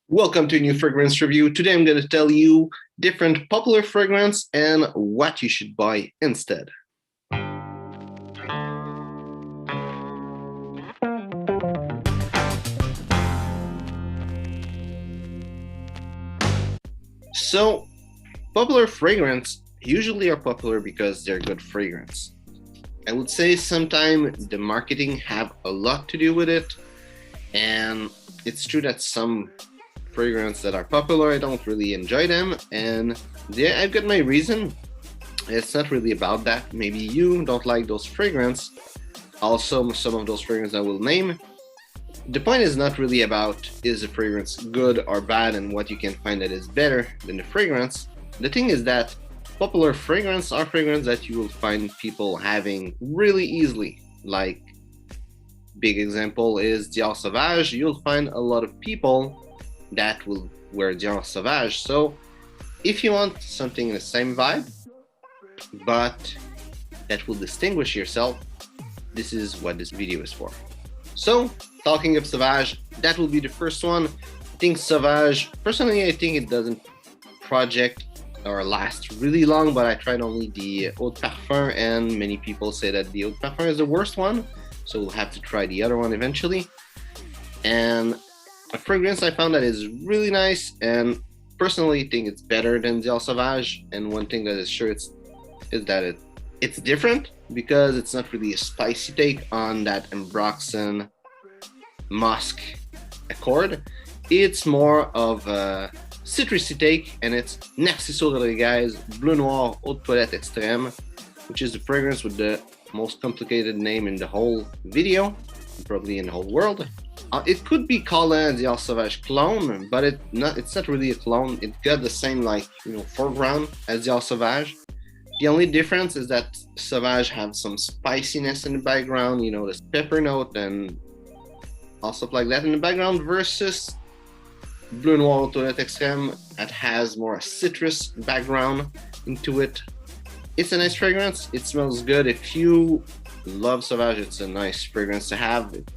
Welcome to a new fragrance review. Today I'm going to tell you different popular fragrance and what you should buy instead. So, popular fragrance usually are popular because they're good fragrance. I would say sometimes the marketing have a lot to do with it, and it's true that some fragrance that are popular, I don't really enjoy them, and yeah, I've got my reason. It's not really about that. Maybe you don't like those fragrance. Also, some of those fragrances I will name. The point is not really about is the fragrance good or bad and what you can find that is better than the fragrance. The thing is that popular fragrance are fragrance that you will find people having really easily. Like, big example is Dior Sauvage. You'll find a lot of people that will wear Dior Sauvage. So if you want something in the same vibe, but that will distinguish yourself, this is what this video is for. So, talking of Sauvage, that will be the first one. I think Sauvage, personally, I think it doesn't project or last really long, but I tried only the Eau de Parfum, and many people say that the Eau de Parfum is the worst one, so we'll have to try the other one eventually. And a fragrance I found that is really nice, and personally think it's better than Dior Sauvage, and one thing that is sure is that it's different because it's not really a spicy take on that Ambroxan musk accord. It's more of a citrusy take, and it's Narciso Rodriguez Bleu Noir Eau de Toilette Extrême, which is the fragrance with the most complicated name in the whole video, probably in the whole world. It could be called a Dior Sauvage clone, but it's not really a clone. It got the same foreground as Dior Sauvage. The only difference is that Sauvage has some spiciness in the background, this pepper note and all stuff like that in the background, versus Bleu Noir Toilette Extrême that has more a citrus background into it. It's a nice fragrance. It smells good. If you love Sauvage, it's a nice fragrance to have. It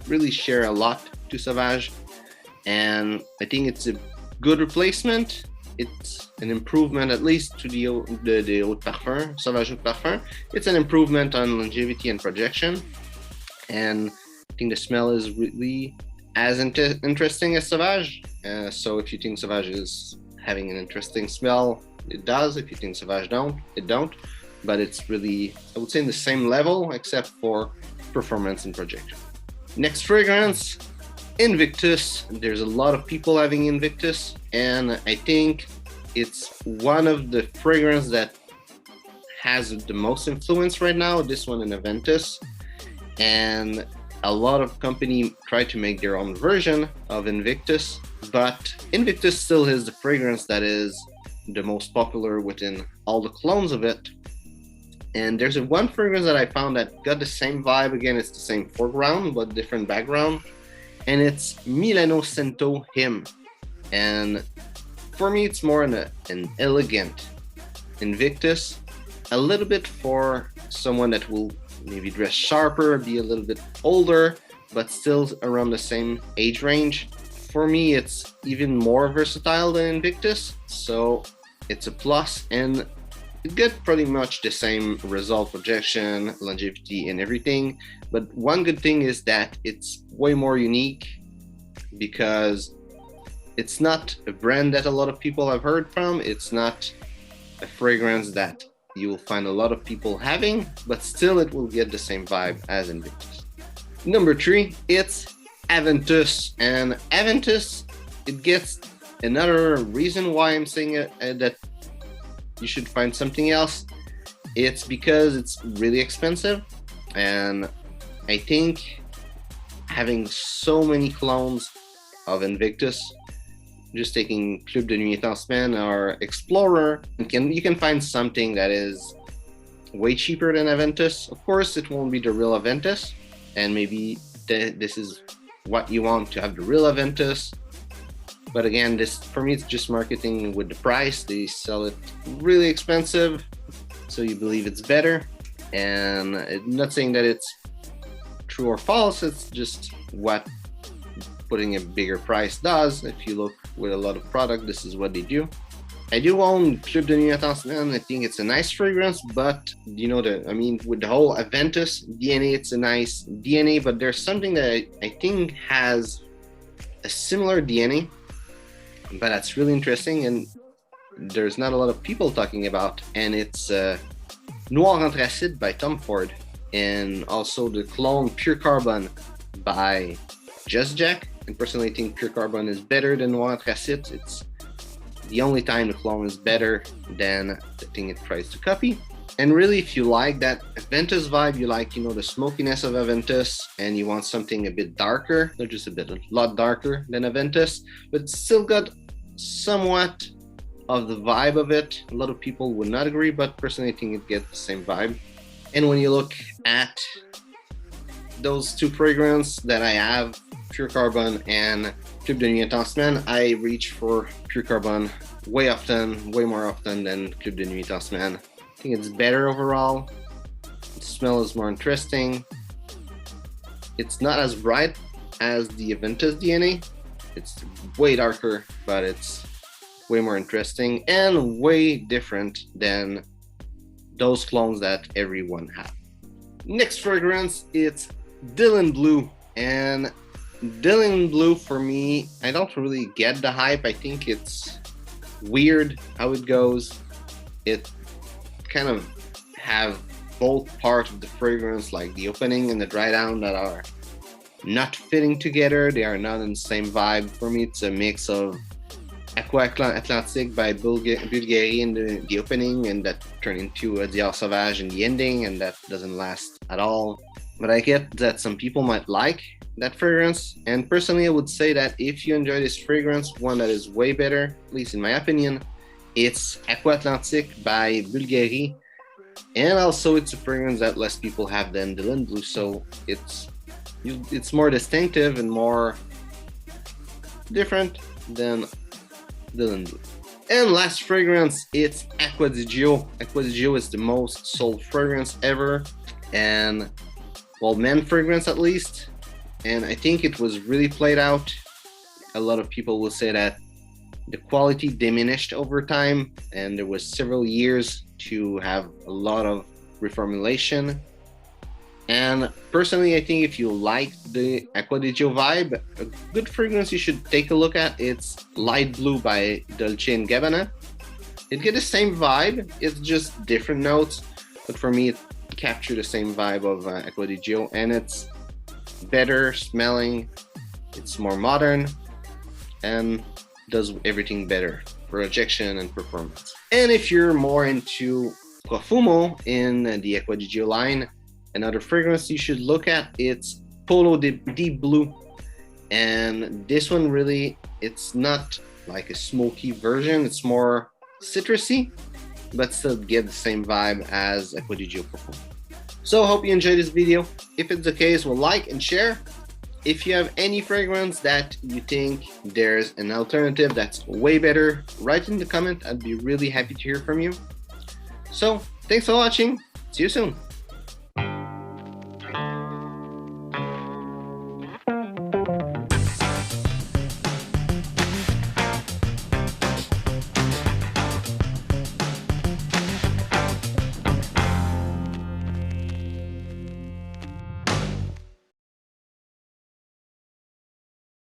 really share a lot to Sauvage, and I think it's a good replacement. It's an improvement, at least to the Eau de Parfum, Sauvage Eau de Parfum. It's an improvement on longevity and projection, and I think the smell is really as interesting as Sauvage. So if you think Sauvage is having an interesting smell, it does. If you think Sauvage don't, it don't. But it's really, I would say, in the same level, except for performance and projection. Next fragrance, Invictus. There's a lot of people having Invictus, and I think it's one of the fragrances that has the most influence right now, this one in Aventus. And a lot of companies try to make their own version of Invictus, but Invictus still is the fragrance that is the most popular within all the clones of it. And there's one fragrance that I found that got the same vibe. Again, it's the same foreground, but different background. And it's Milano Cento Him. And for me, it's more an elegant Invictus. A little bit for someone that will maybe dress sharper, be a little bit older, but still around the same age range. For me, it's even more versatile than Invictus. So it's a plus, and it got pretty much the same result, projection, longevity, and everything. But one good thing is that it's way more unique because it's not a brand that a lot of people have heard from. It's not a fragrance that you will find a lot of people having, but still it will get the same vibe as Invictus. Number 3, it's Aventus. And Aventus, it gets another reason why I'm saying that you should find something else. It's because it's really expensive, and I think having so many clones of Invictus, just taking Club de Nuit Intense or Explorer, you can find something that is way cheaper than Aventus. Of course, it won't be the real Aventus, and maybe this is what you want to have, the real Aventus. But again, this for me, it's just marketing with the price. They sell it really expensive, so you believe it's better. And I'm not saying that it's true or false. It's just what putting a bigger price does. If you look with a lot of product, this is what they do. I do own Club de Nuit Intensement. I think it's a nice fragrance, but you know, with the whole Aventus DNA, it's a nice DNA, but there's something that I think has a similar DNA, but that's really interesting and there's not a lot of people talking about, and it's Noir Anthracite by Tom Ford, and also the clone Pure Carbon by Just Jack. And personally, I think Pure Carbon is better than Noir Anthracite. It's the only time the clone is better than the thing it tries to copy. And really, if you like that Aventus vibe, you like, you know, the smokiness of Aventus, and you want something a bit darker, not just a lot darker than Aventus, but still got somewhat of the vibe of it. A lot of people would not agree, but personally, I think it gets the same vibe. And when you look at those two fragrances that I have, Pure Carbon and Club de Nuit Intensement, I reach for Pure Carbon way more often than Club de Nuit Intensement. I think it's better overall. The smell is more interesting. It's not as bright as the Aventus DNA. It's way darker, but it's way more interesting and way different than those clones that everyone has. Next fragrance, it's Dylan Blue. And Dylan Blue, for me, I don't really get the hype. I think it's weird how it goes. It kind of have both parts of the fragrance, like the opening and the dry down, that are not fitting together. They are not in the same vibe. For me, it's a mix of Aqua Atlantique by Bulgari in the opening, and that turned into a Dior Sauvage in the ending, and that doesn't last at all. But I get that some people might like that fragrance, and personally I would say that if you enjoy this fragrance, one that is way better, at least in my opinion, it's Aqua Atlantique by Bulgari, and also it's a fragrance that less people have than Dylan Blue, so it's more distinctive and more different than Dylan Blue. And last fragrance, it's Acqua di Gio. Acqua di Gio is the most sold fragrance ever, and well, men fragrance at least. And I think it was really played out. A lot of people will say that the quality diminished over time, and there was several years to have a lot of reformulation. And personally, I think if you like the Acqua di Gio vibe, a good fragrance you should take a look at, it's Light Blue by Dolce & Gabbana. It gets the same vibe, it's just different notes, but for me it captured the same vibe of Acqua di Gio, and it's better smelling, it's more modern, and does everything better, projection and performance. And if you're more into Profumo in the Acqua di Gio line, another fragrance you should look at, it's Polo Deep Blue. And this one really, it's not like a smoky version, it's more citrusy, but still get the same vibe as Acqua di Gio Profumo. So I hope you enjoyed this video. If it's the case, well, like and share. If you have any fragrance that you think there's an alternative that's way better, write in the comment. I'd be really happy to hear from you. So thanks for watching. See you soon.